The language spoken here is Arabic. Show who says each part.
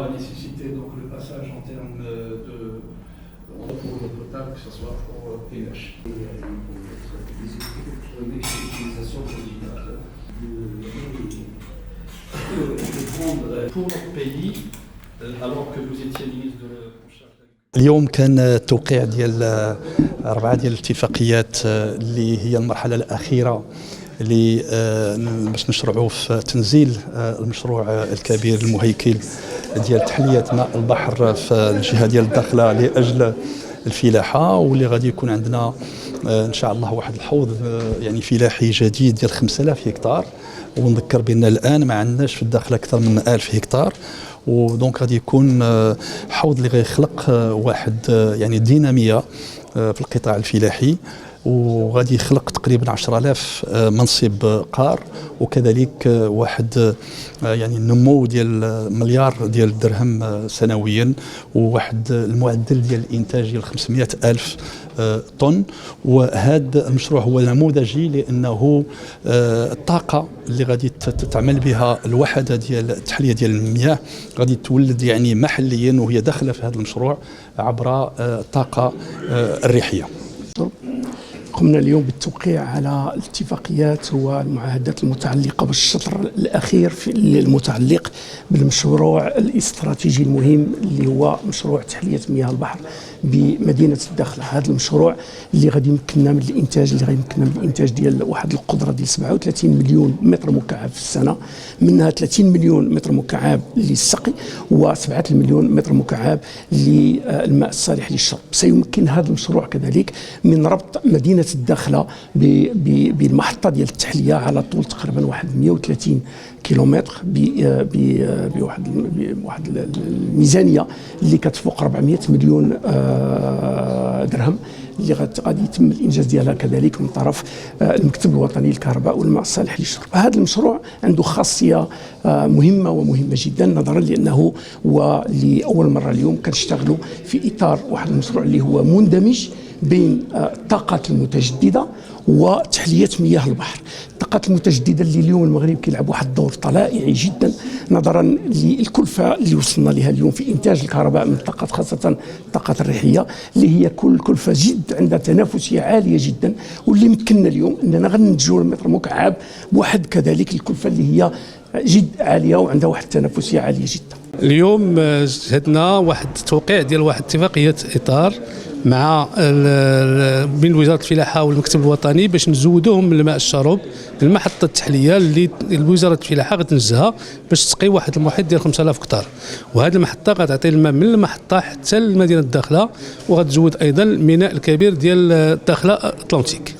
Speaker 1: va nécessiter donc le passage en termes de pour l'eau potable, que ce soit pour PNH. Pour notre pays, alors que vous étiez ministre de
Speaker 2: اليوم كان التوقيع ديال 4 ديال الاتفاقيات اللي هي المرحلة الأخيرة اللي باش نشرعوا في تنزيل المشروع الكبير المهيكل ديال تحلية ماء البحر في الجهة ديال الداخلة لأجل الفلاحة، واللي غادي يكون عندنا إن شاء الله واحد الحوض يعني فلاحي جديد ديال 5000 هكتار، ونذكر بأن الآن ما عندناش في الداخلة أكثر من 1000 هكتار. ودونك غادي يكون حوض اللي غيخلق واحد يعني دينامية في القطاع الفلاحي، وغادي يخلق تقريبا 10000 منصب قار، وكذلك واحد يعني النمو ديال مليار ديال الدرهم سنويا، وواحد المعدل ديال الانتاج ديال 500,000 طن. وهذا المشروع هو نموذجي لانه الطاقه اللي غادي تعمل بها الوحده ديال التحليه ديال المياه غادي تولد يعني محليا، وهي داخله في هذا المشروع عبر الطاقه الريحيه.
Speaker 3: قمنا اليوم بالتوقيع على الاتفاقيات والمعاهدات المتعلقة بالشطر الأخير المتعلق بالمشروع الاستراتيجي المهم اللي هو مشروع تحلية مياه البحر بمدينة الداخلة. هذا المشروع اللي غادي يمكننا من الإنتاج، اللي غادي يمكننا من الإنتاج ديال واحد القدرة ديال 37 مليون متر مكعب في السنة، منها 30 مليون متر مكعب للسقي و7 مليون متر مكعب للماء الصالح للشرب. سيمكن هذا المشروع كذلك من ربط مدينة الداخلة بالمحطة ديال التحلية على طول تقريبا واحد 130 كيلومتر بواحد الميزانية اللي كتفوق 400 مليون درهم، اللي غادي يتم الانجاز ديالها كذلك من طرف المكتب الوطني للكهرباء والماء الصالح للشرب. هذا المشروع عنده خاصيه مهمه جدا، نظرا لانه ولأول مره اليوم كنشتغلوا في اطار واحد المشروع اللي هو مندمج بين الطاقات المتجدده وتحليه مياه البحر. الطاقات المتجدده اللي اليوم المغرب كيلعب واحد الدور طلائعي جدا نظرا للكلفه اللي وصلنا لها اليوم في انتاج الكهرباء من الطاقات، خاصه الطاقات الريحيه اللي هي كلفه جد عندها تنافسيه عاليه جدا، واللي مكننا اليوم اننا غننتجوا المتر مكعب بواحد كذلك الكلفه اللي هي جد عاليه وعندها واحد التنافسيه عاليه جدا.
Speaker 4: اليوم شهدنا واحد التوقيع ديال واحد اتفاقيه اطار مع بين وزاره الفلاحه والمكتب الوطني باش نزودوهم من الماء الشرب للمحطه التحليه اللي وزاره الفلاحه غتنزها باش تسقي واحد المحيط ديال 5000 هكتار. وهذه المحطه غتعطي الماء من المحطه حتى للمدينه الداخله، وغتزود ايضا الميناء الكبير ديال الداخله اطلنطيك.